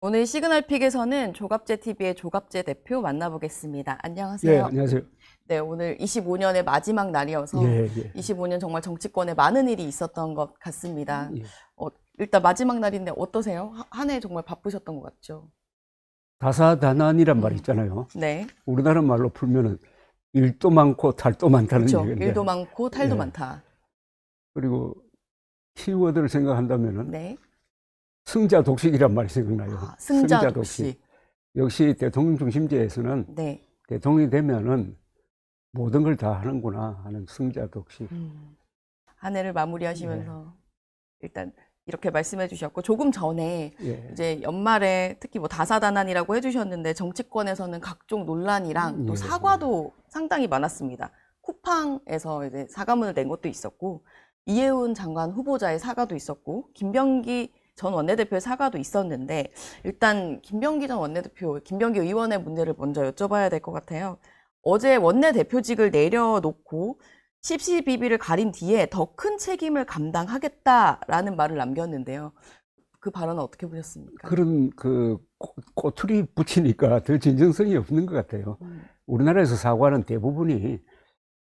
오늘 시그널픽에서는 조갑제TV의 조갑제 대표 만나보겠습니다. 네, 안녕하세요. 안녕하세요. 네, 오늘 25년의 마지막 날이어서 예, 예. 25년 정말 정치권에 많은 일이 있었던 것 같습니다. 예. 일단 마지막 날인데 어떠세요? 한 해 정말 바쁘셨던 것 같죠? 다사다난이란 말 있잖아요. 네, 우리나라 말로 풀면은 일도 많고 탈도 많다는 그렇죠. 얘기인데. 일도 많고 탈도 예. 많다. 그리고 키워드를 생각한다면은 네, 승자 독식이란 말이 생각나요. 승자 독식. 역시 대통령 중심제에서는 네, 대통령이 되면은 모든 걸 다 하는구나 하는 승자 독식. 한 해를 마무리하시면서 일단 이렇게 말씀해 주셨고, 조금 전에 예. 이제 연말에 특히 뭐 다사다난이라고 해주셨는데, 정치권에서는 각종 논란이랑 또 예. 사과도 상당히 많았습니다. 쿠팡에서 이제 사과문을 낸 것도 있었고, 이해운 장관 후보자의 사과도 있었고, 김병기 전 원내대표의 사과도 있었는데, 일단 김병기 전 원내대표, 김병기 의원의 문제를 먼저 여쭤봐야 될 것 같아요. 어제 원내대표직을 내려놓고 십시비비를 가린 뒤에 더 큰 책임을 감당하겠다라는 말을 남겼는데요. 그 발언은 어떻게 보셨습니까? 그런 꼬투리 붙이니까 더 진정성이 없는 것 같아요. 우리나라에서 사과는 대부분이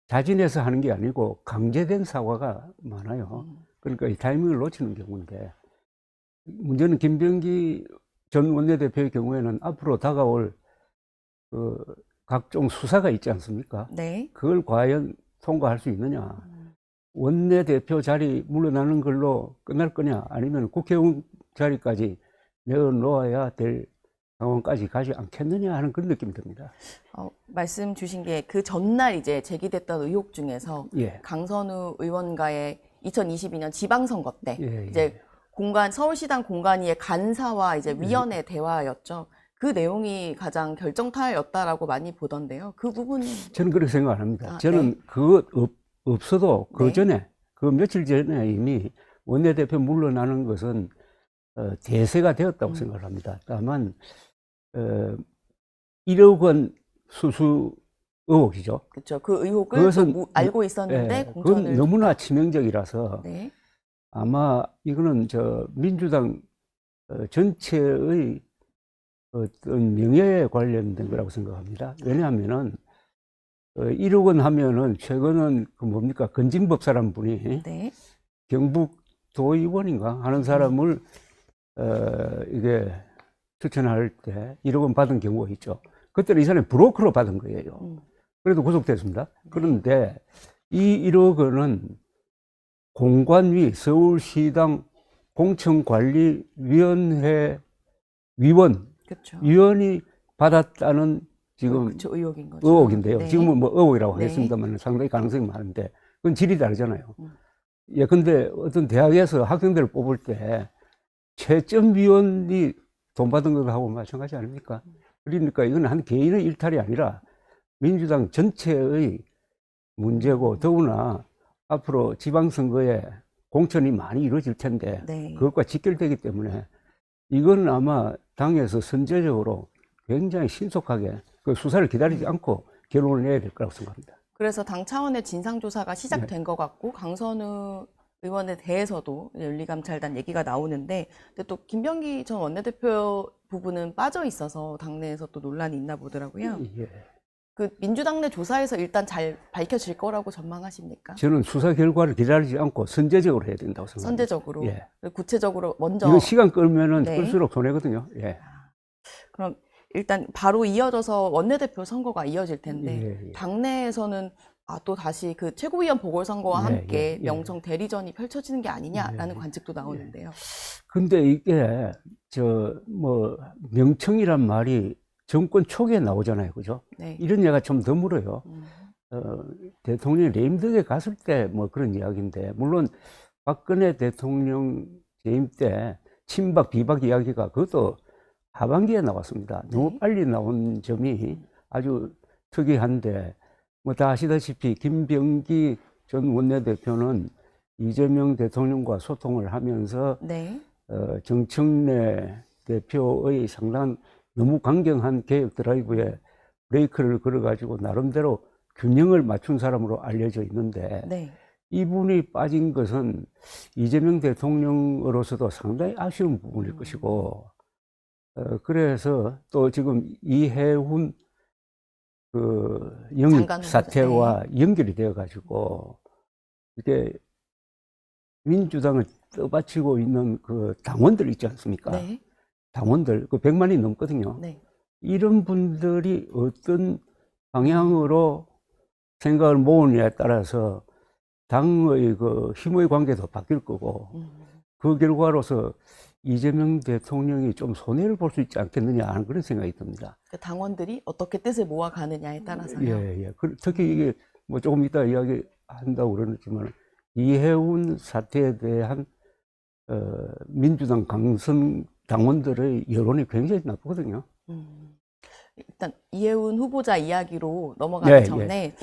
자진해서 하는 게 아니고 강제된 사과가 많아요. 그러니까 이 타이밍을 놓치는 경우인데, 문제는 김병기 전 원내대표의 경우에는 앞으로 다가올 각종 수사가 있지 않습니까? 네. 그걸 과연 통과할 수 있느냐? 원내대표 자리 물러나는 걸로 끝날 거냐? 아니면 국회의원 자리까지 내어놓아야 될 상황까지 가지 않겠느냐 하는 그런 느낌이 듭니다. 말씀 주신 게 그 전날 이제 제기됐던 의혹 중에서 예. 강선우 의원과의 2022년 지방선거 때 예, 이제 서울시당 공관위의 간사와 이제 위원회 대화였죠. 그 내용이 가장 결정타였다라고 많이 보던데요. 그 부분은 저는 그렇게 생각 안 합니다. 아, 저는 네. 그것 없어도 그 네. 전에, 그 며칠 전에 이미 원내대표 물러나는 것은 대세가 되었다고 생각을 합니다. 다만 1억 원 수수 의혹이죠. 그렇죠. 그 의혹을 그것은 알고 있었는데 예, 공천을 그건 너무나 줬다. 치명적이라서 네. 아마 이거는 민주당 전체의 어떤 명예에 관련된 거라고 생각합니다. 왜냐하면은 1억 원 하면은 최근은 그 뭡니까 건진법사란 분이 네. 경북 도의원인가 하는 사람을 이게 추천할 때 1억 원 받은 경우가 있죠. 그때는 이 사람이 브로커로 받은 거예요. 그래도 구속됐습니다. 그런데 이 1억 원은 공관위 서울시당 공천관리위원회 그렇죠. 위원이 받았다는 지금 그렇죠. 의혹인 거죠. 의혹인데요. 네. 지금은 뭐 의혹이라고 네. 하겠습니다만 상당히 가능성이 많은데 그건 질이 다르잖아요. 예컨대 어떤 대학에서 학생들을 뽑을 때 최점위원이 돈 받은 것하고 마찬가지 아닙니까? 그러니까 이건 한 개인의 일탈이 아니라 민주당 전체의 문제고, 더구나 앞으로 지방선거에 공천이 많이 이루어질 텐데 네. 그것과 직결되기 때문에 이건 아마 당에서 선제적으로 굉장히 신속하게 그 수사를 기다리지 않고 결론을 내야 될 거라고 생각합니다. 그래서 당 차원의 진상조사가 시작된 네. 것 같고, 강선우 의원에 대해서도 윤리감찰단 얘기가 나오는데, 근데 또 김병기 전 원내대표 부분은 빠져 있어서 당내에서 또 논란이 있나 보더라고요. 예. 그 민주당 내 조사에서 일단 잘 밝혀질 거라고 전망하십니까? 저는 수사 결과를 기다리지 않고 선제적으로 해야 된다고 생각합니다. 선제적으로, 예. 구체적으로 먼저. 이거 시간 끌면은 네. 끌수록 손해거든요. 예. 그럼 일단 바로 이어져서 원내대표 선거가 이어질 텐데, 예, 예. 당내에서는 또 다시 그 최고위원 보궐선거와 예, 함께 예, 예. 명청 대리전이 펼쳐지는 게 아니냐라는 예, 관측도 나오는데요. 근데 이게 명청이란 말이 정권 초기에 나오잖아요. 그죠? 네. 이런 얘기가 좀 드물어요. 대통령이 레임덕에 갔을 때 뭐 그런 이야기인데, 물론 박근혜 대통령 재임 때 친박 비박 이야기가 그것도 하반기에 나왔습니다. 너무 네. 빨리 나온 점이 아주 특이한데, 뭐 다 아시다시피 김병기 전 원내대표는 이재명 대통령과 소통을 하면서 네. 정청래 대표의 상당한 너무 강경한 개혁 드라이브에 브레이크를 걸어가지고 나름대로 균형을 맞춘 사람으로 알려져 있는데, 네. 이분이 빠진 것은 이재명 대통령으로서도 상당히 아쉬운 부분일 것이고, 그래서 또 지금 이해훈 그 영입 장관 후보자. 사태와 연결이 되어 가지고 이게 민주당을 떠받치고 있는 그 당원들 있지 않습니까? 네. 당원들 그 100만이 넘거든요. 네. 이런 분들이 어떤 방향으로 생각을 모으느냐에 따라서 당의 그 힘의 관계도 바뀔 거고 그 결과로서 이재명 대통령이 좀 손해를 볼 수 있지 않겠느냐 하는 그런 생각이 듭니다. 그 당원들이 어떻게 뜻을 모아가느냐에 따라서요. 예. 특히 이게 뭐 조금 이따 이야기한다고 그러지만 이해운 사태에 대한 민주당 강성 당원들의 여론이 굉장히 나쁘거든요. 일단 이해운 후보자 이야기로 넘어가기 예, 전에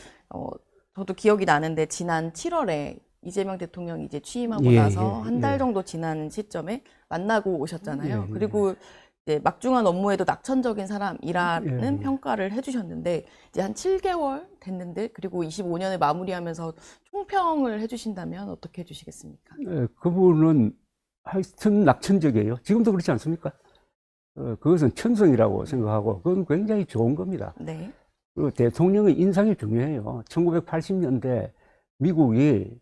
저도 기억이 나는데 지난 7월에 이재명 대통령이 이제 취임하고 예, 나서 예, 한 달 예. 정도 지난 시점에 만나고 오셨잖아요. 예. 그리고 이제 막중한 업무에도 낙천적인 사람이라는 예. 평가를 해주셨는데 이제 한 7개월 됐는데 그리고 25년을 마무리하면서 총평을 해주신다면 어떻게 해주시겠습니까? 그분은 하여튼 낙천적이에요. 지금도 그렇지 않습니까? 그것은 천성이라고 생각하고 그건 굉장히 좋은 겁니다. 네. 그 대통령의 인상이 중요해요. 1980년대 미국이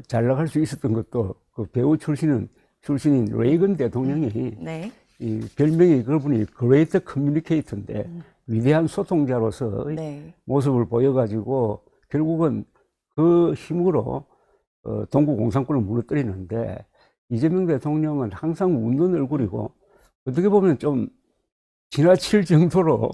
잘 나갈 수 있었던 것도 그 배우 출신인 레이건 대통령이 네. 이 별명이 그분이 그레이트 커뮤니케이터인데 위대한 소통자로서의 네. 모습을 보여가지고 결국은 그 힘으로 동구 공산권을 무너뜨리는데 이재명 대통령은 항상 웃는 얼굴이고 어떻게 보면 좀 지나칠 정도로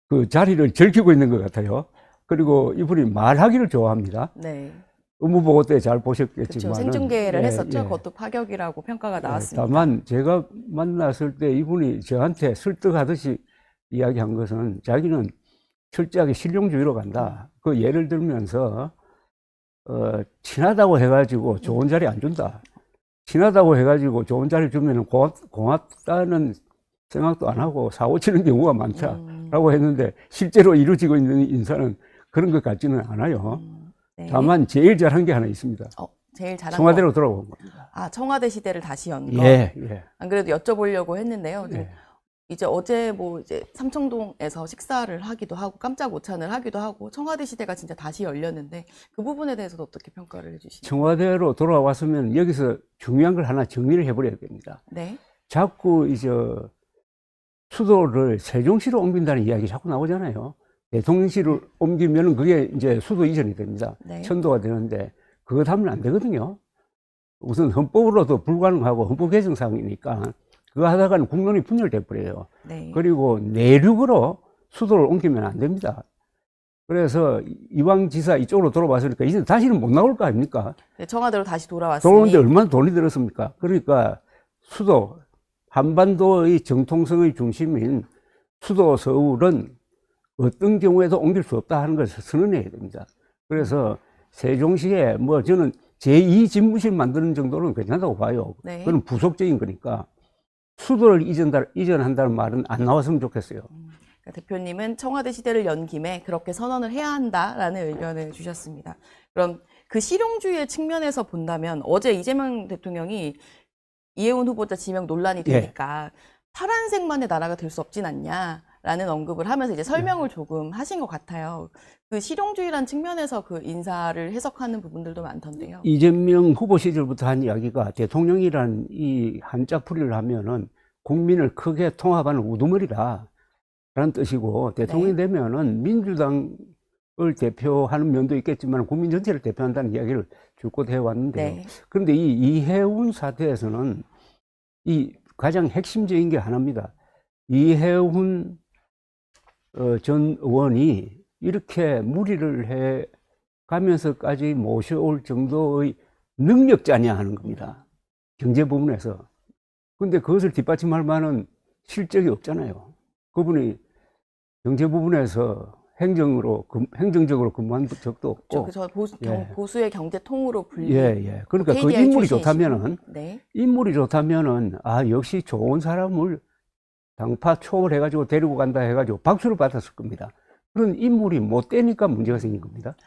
그 자리를 즐기고 있는 것 같아요. 그리고 이분이 말하기를 좋아합니다. 네. 의무보고 때 잘 그렇죠. 보셨겠지만 생중계를 했었죠. 그것도 파격이라고 평가가 나왔습니다. 다만 제가 만났을 때 이분이 저한테 설득하듯이 이야기한 것은 자기는 철저하게 실용주의로 간다. 그 예를 들면서 친하다고 해가지고 좋은 자리 안 준다. 친하다고 해가지고 좋은 자리 주면 고맙다는 생각도 안 하고 사고 치는 경우가 많다라고 했는데 실제로 이루어지고 있는 인사는 그런 것 같지는 않아요. 네. 다만 제일 잘한 게 하나 있습니다. 제일 잘한 청와대로 돌아온 겁니다. 아, 청와대 시대를 다시 연 거. 예. 안 그래도 여쭤보려고 했는데요. 예. 이제 어제 뭐 이제 삼청동에서 식사를 하기도 하고 깜짝 오찬을 하기도 하고 청와대 시대가 진짜 다시 열렸는데 그 부분에 대해서도 어떻게 평가를 해주시나요? 청와대로 돌아왔으면 여기서 중요한 걸 하나 정리를 해버려야 됩니다. 네. 자꾸 이제 수도를 세종시로 옮긴다는 이야기 자꾸 나오잖아요. 대통령실을 옮기면 그게 이제 수도 이전이 됩니다. 네. 천도가 되는데 그거 하면 안 되거든요. 우선 헌법으로도 불가능하고 헌법 개정 사항이니까 그거 하다가는 국론이 분열돼 버려요. 네. 그리고 내륙으로 수도를 옮기면 안 됩니다. 그래서 이왕 지사 이쪽으로 돌아왔으니까 이제 다시는 못 나올 거 아닙니까? 네, 청와대로 다시 돌아왔으니. 돌아오는데 얼마나 돈이 들었습니까? 그러니까 수도, 한반도의 정통성의 중심인 수도 서울은 어떤 경우에도 옮길 수 없다 하는 것을 선언해야 됩니다. 그래서 세종시에 뭐 저는 제2 집무실 만드는 정도는 괜찮다고 봐요. 네. 그건 부속적인 거니까 수도를 이전한다는 말은 안 나왔으면 좋겠어요. 그러니까 대표님은 청와대 시대를 연 김에 그렇게 선언을 해야 한다라는 의견을 주셨습니다. 그럼 그 실용주의의 측면에서 본다면 어제 이재명 대통령이 이해운 후보자 지명 논란이 되니까 파란색만의 나라가 될 수 없진 않냐라는 언급을 하면서 이제 설명을 조금 하신 것 같아요. 그 실용주의란 측면에서 그 인사를 해석하는 부분들도 많던데요. 이재명 후보 시절부터 한 이야기가 대통령이란 이 한자풀이를 하면은 국민을 크게 통합하는 우두머리다 라는 뜻이고 대통령이 되면은 민주당을 대표하는 면도 있겠지만 국민 전체를 대표한다는 이야기를 줄곧 해왔는데요. 그런데 이 이해운 사태에서는 이 가장 핵심적인 게 하나입니다. 이해운 전 의원이 이렇게 무리를 해 가면서까지 모셔올 정도의 능력자냐 하는 겁니다. 경제 부분에서. 근데 그것을 뒷받침할 만한 실적이 없잖아요. 그분이 경제 부분에서 행정적으로 근무한 적도 없고. 저 보수의 경제통으로 불리. 그러니까 그 인물이 좋다면은, 인물이 좋다면은, 아, 역시 좋은 사람을 당파 초월해가지고 데리고 간다 해가지고 박수를 받았을 겁니다. 그런 인물이 못 되니까 문제가 생긴 겁니다.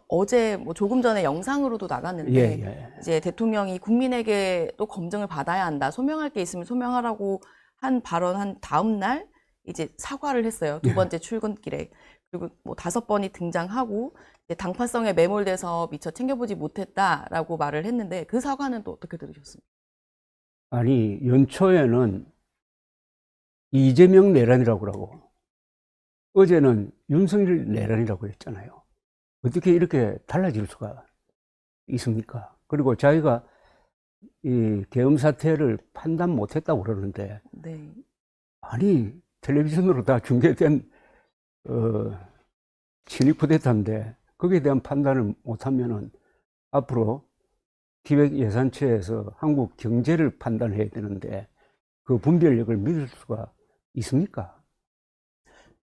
어제 뭐 조금 전에 영상으로도 나갔는데 이제 대통령이 국민에게 또 검증을 받아야 한다. 소명할 게 있으면 소명하라고 한 발언한 다음 날 이제 사과를 했어요. 두 번째 출근길에. 그리고 뭐 5번이 등장하고 이제 당파성에 매몰돼서 미처 챙겨보지 못했다라고 말을 했는데 그 사과는 또 어떻게 들으셨습니까? 아니, 연초에는 이재명 내란이라고 하고, 어제는 윤석열 내란이라고 했잖아요. 어떻게 이렇게 달라질 수가 있습니까? 그리고 자기가 이 계엄 사태를 판단 못했다고 그러는데, 네. 아니, 텔레비전으로 다 중계된 친일 쿠데타인데 거기에 대한 판단을 못하면은 앞으로 기획예산처에서 한국 경제를 판단해야 되는데 그 분별력을 믿을 수가 있습니까?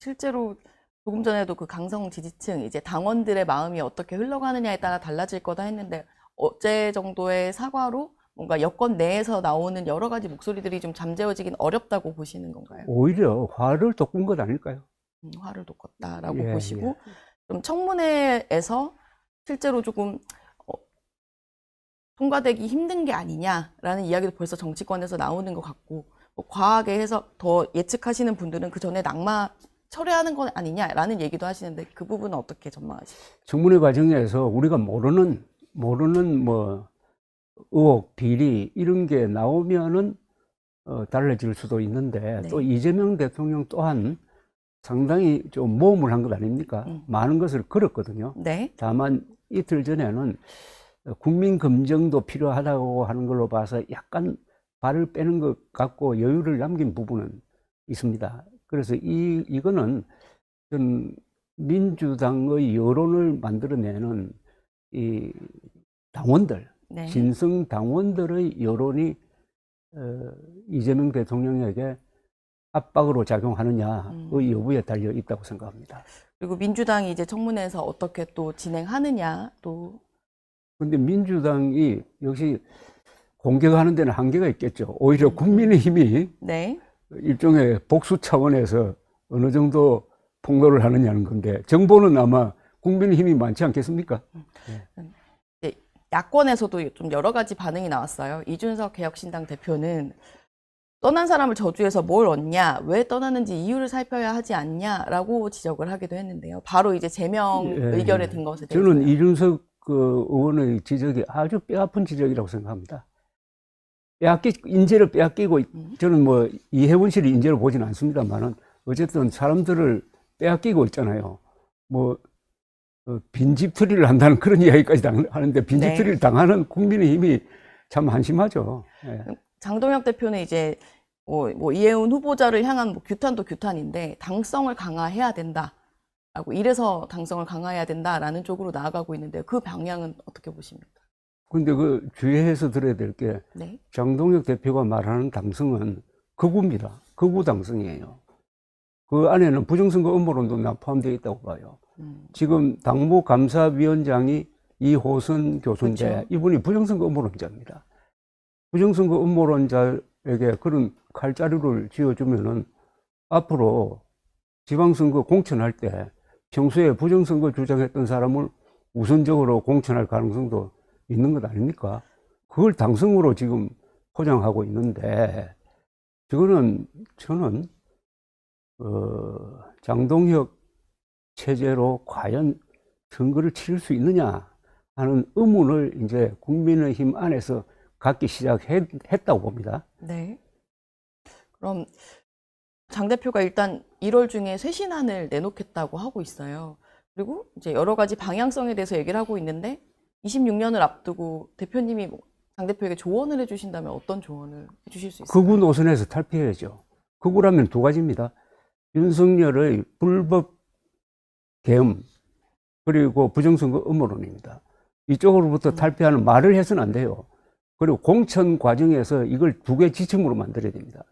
실제로 조금 전에도 그 강성 지지층 이제 당원들의 마음이 어떻게 흘러가느냐에 따라 달라질 거다 했는데 어제 정도의 사과로 뭔가 여권 내에서 나오는 여러 가지 목소리들이 좀 잠재워지긴 어렵다고 보시는 건가요? 오히려 화를 돋군 것 아닐까요? 화를 돋궜다라고 예, 보시고 예. 좀 청문회에서 실제로 조금 통과되기 힘든 게 아니냐라는 이야기도 벌써 정치권에서 나오는 것 같고 뭐 과하게 해서 더 예측하시는 분들은 그 전에 낙마 철회하는 건 아니냐라는 얘기도 하시는데 그 부분은 어떻게 전망하시죠? 청문회 과정에서 우리가 모르는 뭐 의혹, 비리 이런 게 나오면은 달라질 수도 있는데 네. 또 이재명 대통령 또한 상당히 좀 모험을 한 것 아닙니까? 많은 것을 걸었거든요. 네. 다만 이틀 전에는 국민 검증도 필요하다고 하는 걸로 봐서 약간 발을 빼는 것 같고 여유를 남긴 부분은 있습니다. 그래서 이거는 좀 민주당의 여론을 만들어내는 이 당원들, 네. 진성 당원들의 여론이 이재명 대통령에게 압박으로 작용하느냐의 여부에 달려 있다고 생각합니다. 그리고 민주당이 이제 청문회에서 어떻게 또 진행하느냐 또 근데 민주당이 역시 공격하는 데는 한계가 있겠죠. 오히려 국민의힘이 네. 일종의 복수 차원에서 어느 정도 폭로를 하느냐는 건데 정보는 아마 국민의힘이 많지 않겠습니까? 이제 야권에서도 좀 여러 가지 반응이 나왔어요. 이준석 개혁신당 대표는 떠난 사람을 저주해서 뭘 얻냐, 왜 떠나는지 이유를 살펴야 하지 않냐라고 지적을 하기도 했는데요. 바로 이제 제명 의결에 든 것에 대해서 저는 이준석 의원의 지적이 아주 뼈아픈 지적이라고 생각합니다. 인재를 빼앗기고, 저는 뭐 이해원 씨를 인재로 보지는 않습니다만은 어쨌든 사람들을 빼앗기고 있잖아요. 뭐 빈집털이를 한다는 그런 이야기까지 하는데 빈집털이를 네. 당하는 국민의힘이 참 한심하죠. 예. 장동혁 대표는 이제 뭐 이해운 후보자를 향한 뭐 규탄도 규탄인데 당성을 강화해야 된다라고 이래서 당성을 강화해야 된다라는 쪽으로 나아가고 있는데 그 방향은 어떻게 보십니까? 근데 그 주의해서 들어야 될 게 네. 장동혁 대표가 말하는 당성은 극우입니다. 극우 당성이에요. 그 안에는 부정선거 음모론도 포함되어 있다고 봐요. 지금 당무감사위원장이 이호선 교수인데 그렇죠. 이분이 부정선거 음모론자입니다. 부정선거 음모론자에게 그런 칼자루를 쥐어주면은 앞으로 지방선거 공천할 때 평소에 부정선거 주장했던 사람을 우선적으로 공천할 가능성도 있는 것 아닙니까? 그걸 당성으로 지금 포장하고 있는데 저는 장동혁 체제로 과연 선거를 치를 수 있느냐 하는 의문을 이제 국민의힘 안에서 갖기 시작했다고 봅니다. 네. 그럼 장 대표가 일단 1월 중에 쇄신안을 내놓겠다고 하고 있어요. 그리고 이제 여러 가지 방향성에 대해서 얘기를 하고 있는데 26년을 앞두고 대표님이 장 대표에게 조언을 해주신다면 어떤 조언을 해주실 수 있을까요? 극우 노선에서 탈피해야죠. 극우라면 두 가지입니다. 윤석열의 불법 계엄 그리고 부정선거 음모론입니다. 이쪽으로부터 탈피하는 말을 해서는 안 돼요. 그리고 공천 과정에서 이걸 두 개 지침으로 만들어야 됩니다.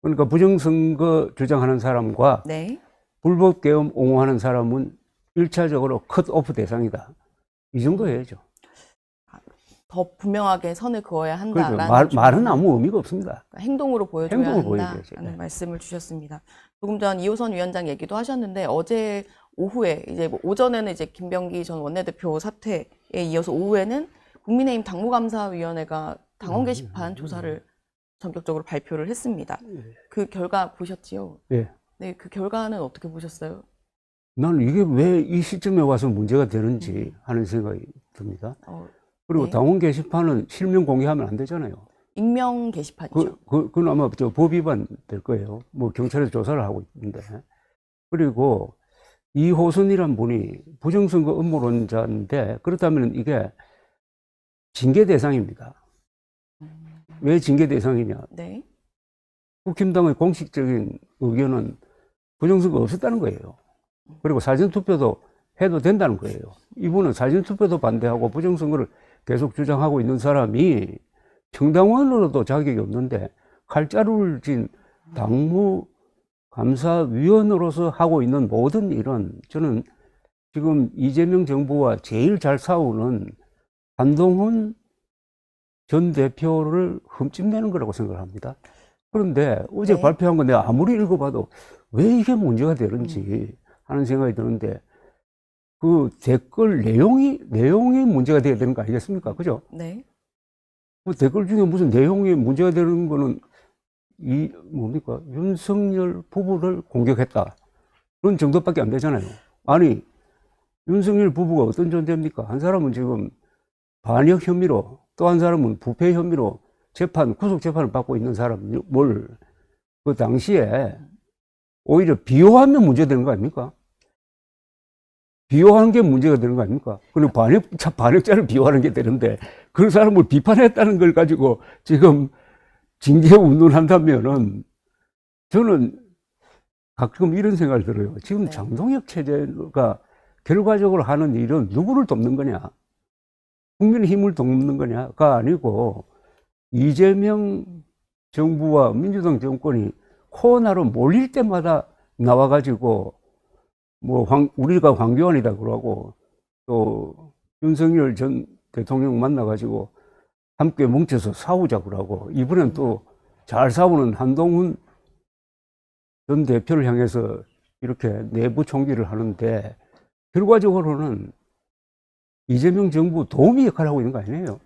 그러니까 부정선거 주장하는 사람과 네. 불법 계엄 옹호하는 사람은 1차적으로 컷오프 대상이다. 이 정도 해야죠. 더 분명하게 선을 그어야 한다라는 그렇죠. 말은 아무 의미가 없습니다. 행동으로 보여줘야 행동을 한다라는 보여줘야죠. 말씀을 주셨습니다. 조금 전 이호선 위원장 얘기도 하셨는데 어제 오후에 이제 뭐 오전에는 이제 김병기 전 원내대표 사퇴에 이어서 오후에는 국민의힘 당무감사위원회가 당원 게시판 조사를 전격적으로 발표를 했습니다. 그 결과 보셨지요? 예. 네, 그 결과는 어떻게 보셨어요? 나는 이게 왜 이 시점에 와서 문제가 되는지 하는 생각이 듭니다. 그리고 네. 당원 게시판은 실명 공개하면 안 되잖아요. 익명 게시판이죠. 그건 아마 법 위반 될 거예요. 뭐 경찰에서 조사를 하고 있는데. 그리고 이호순이란 분이 부정선거 음모론자인데 그렇다면 이게 징계 대상입니다. 왜 징계 대상이냐? 네. 국힘당의 공식적인 의견은 부정선거 없었다는 거예요. 그리고 사전투표도 해도 된다는 거예요. 이분은 사전투표도 반대하고 부정선거를 계속 주장하고 있는 사람이 정당원으로도 자격이 없는데 칼자루를 쥔 당무감사위원으로서 하고 있는 모든 일은 저는 지금 이재명 정부와 제일 잘 싸우는 한동훈 전 대표를 흠집내는 거라고 생각을 합니다. 그런데 어제 네. 발표한 거 내가 아무리 읽어봐도 왜 이게 문제가 되는지 하는 생각이 드는데 그 댓글 내용이 문제가 돼야 되는 거 아니겠습니까? 그죠? 네. 뭐 댓글 중에 무슨 내용이 문제가 되는 거는 뭡니까? 윤석열 부부를 공격했다. 그런 정도밖에 안 되잖아요. 아니, 윤석열 부부가 어떤 존재입니까? 한 사람은 지금 반역 혐의로 또 한 사람은 부패 혐의로 구속 재판을 받고 있는 사람, 그 당시에 오히려 비호하면 문제되는 거 아닙니까? 비호하는 게 문제가 되는 거 아닙니까? 그리고 반역자를 비호하는 게 되는데, 그 사람을 비판했다는 걸 가지고 지금 징계 운운한다면은, 저는 가끔 이런 생각을 들어요. 지금 네. 장동혁 체제가 결과적으로 하는 일은 누구를 돕는 거냐? 국민의힘을 돕는 거냐가 아니고, 이재명 정부와 민주당 정권이 코로나로 몰릴 때마다 나와가지고, 우리가 황교안이다 그러고, 또, 윤석열 전 대통령 만나가지고, 함께 뭉쳐서 싸우자 그러고, 이번엔 또 잘 싸우는 한동훈 전 대표를 향해서 이렇게 내부 총기를 하는데, 결과적으로는 이재명 정부 도움이 역할을 하고 있는 거 아니에요?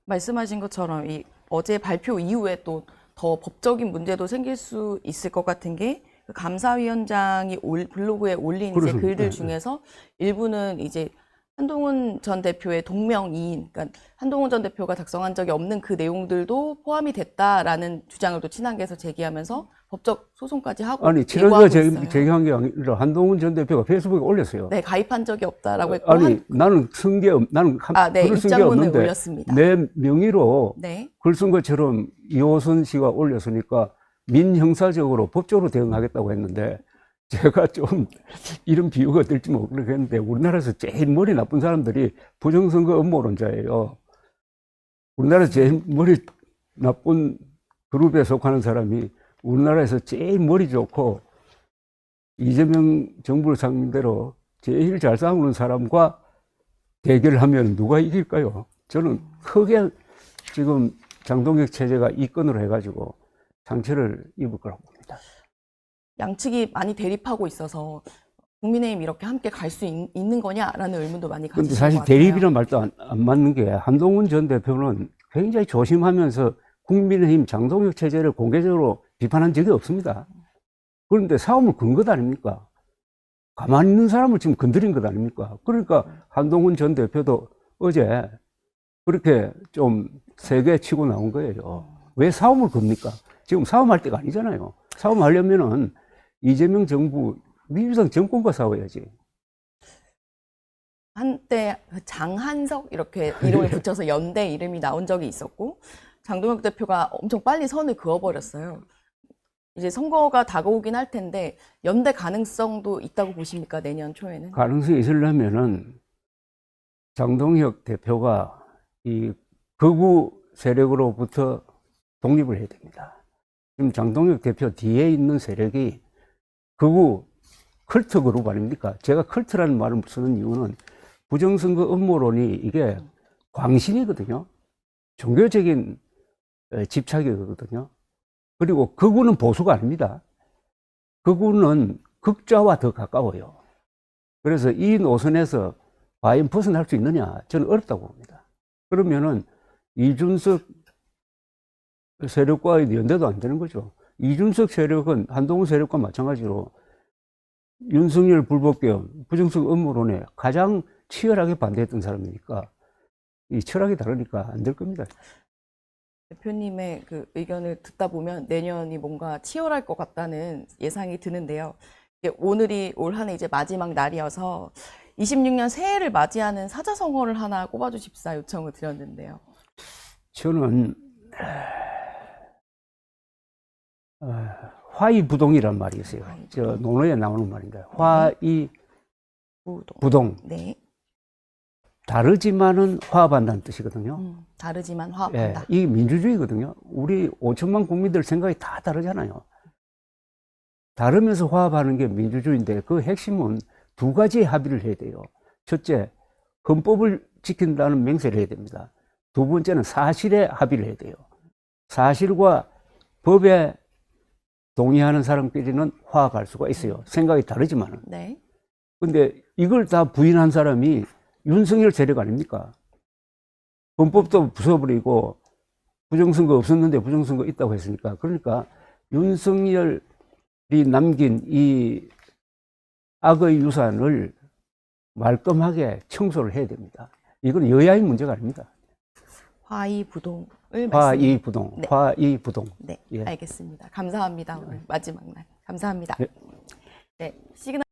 말씀하신 것처럼 어제 발표 이후에 또 더 법적인 문제도 생길 수 있을 것 같은 게 그 감사위원장이 블로그에 올린 이제 그렇습니다. 글들 네, 중에서 일부는 이제 한동훈 전 대표의 동명이인, 그러니까 한동훈 전 대표가 작성한 적이 없는 그 내용들도 포함이 됐다라는 주장을 또 친한계에서 제기하면서 법적 소송까지 하고 아니, 예고하고 지난주에 있어요. 제기한 게 아니라 한동훈 전 대표가 페이스북에 올렸어요. 네, 가입한 적이 없다라고 했고 아니, 나는 네, 글을 쓴 게 입장문을 없는데 올렸습니다. 내 명의로 네. 글 쓴 것처럼 이호선 씨가 올렸으니까 민형사적으로 법적으로 대응하겠다고 했는데 제가 좀 이런 비유가 될지 모르겠는데 우리나라에서 제일 머리 나쁜 사람들이 부정선거 음모론자예요. 우리나라에서 제일 머리 나쁜 그룹에 속하는 사람이 우리나라에서 제일 머리 좋고 이재명 정부를 상대로 제일 잘 싸우는 사람과 대결을 하면 누가 이길까요? 저는 크게 지금 장동혁 체제가 이권으로 해가지고 상처를 입을 거라고 봅니다. 양측이 많이 대립하고 있어서 국민의힘 이렇게 함께 갈 수 있는 거냐라는 의문도 많이 근데 가지신 사실 것 같아요. 대립이란 말도 안 맞는 게 한동훈 전 대표는 굉장히 조심하면서 국민의힘 장동혁 체제를 공개적으로 비판한 적이 없습니다. 그런데 싸움을 건 것 아닙니까? 가만히 있는 사람을 지금 건드린 것 아닙니까? 그러니까 한동훈 전 대표도 어제 그렇게 좀 세게 치고 나온 거예요. 왜 싸움을 겁니까? 지금 싸움할 때가 아니잖아요. 싸움하려면은 이재명 정부, 민주당 정권과 싸워야지. 한때 장한석 이렇게 이름을 붙여서 연대 이름이 나온 적이 있었고 장동혁 대표가 엄청 빨리 선을 그어버렸어요. 이제 선거가 다가오긴 할 텐데 연대 가능성도 있다고 보십니까? 내년 초에는? 가능성이 있으려면은 장동혁 대표가 이 극우 세력으로부터 독립을 해야 됩니다. 지금 장동혁 대표 뒤에 있는 세력이 극우 컬트 그룹 아닙니까? 제가 컬트라는 말을 쓰는 이유는 부정선거 음모론이 이게 광신이거든요. 종교적인 집착이거든요. 그리고 극우는 보수가 아닙니다. 극우는 극좌와 더 가까워요. 그래서 이 노선에서 과연 벗어날 수 있느냐? 저는 어렵다고 봅니다. 그러면은 이준석 세력과 연대도 안 되는 거죠. 이준석 세력은 한동훈 세력과 마찬가지로 윤석열 불법개헌, 부정성 업무론에 가장 치열하게 반대했던 사람이니까 이 철학이 다르니까 안 될 겁니다. 대표님의 그 의견을 듣다 보면 내년이 뭔가 치열할 것 같다는 예상이 드는데요. 오늘이 올 한 해 이제 마지막 날이어서 26년 새해를 맞이하는 사자성어를 하나 꼽아주십사 요청을 드렸는데요. 저는 화이부동이란 말이 있어요. 저 논어에 나오는 말인데 화이부동. 네. 다르지만은 화합한다는 뜻이거든요. 다르지만 예, 화합한다. 이게 민주주의거든요. 우리 5천만 국민들 생각이 다 다르잖아요. 다르면서 화합하는 게 민주주의인데 그 핵심은 두 가지의 합의를 해야 돼요. 첫째, 헌법을 지킨다는 맹세를 해야 됩니다. 두 번째는 사실에 합의를 해야 돼요. 사실과 법에 동의하는 사람끼리는 화합할 수가 있어요. 생각이 다르지만은. 네. 근데 이걸 다 부인한 사람이 윤석열 세력 아닙니까? 헌법도 부숴버리고 부정선거 없었는데 부정선거 있다고 했으니까. 그러니까 윤석열이 남긴 이 악의 유산을 말끔하게 청소를 해야 됩니다. 이건 여야의 문제가 아닙니다. 화이부동을 화이부동, 네. 화이부동. 네, 예. 알겠습니다. 감사합니다. 오늘 마지막 날. 감사합니다. 네. 네, 시그널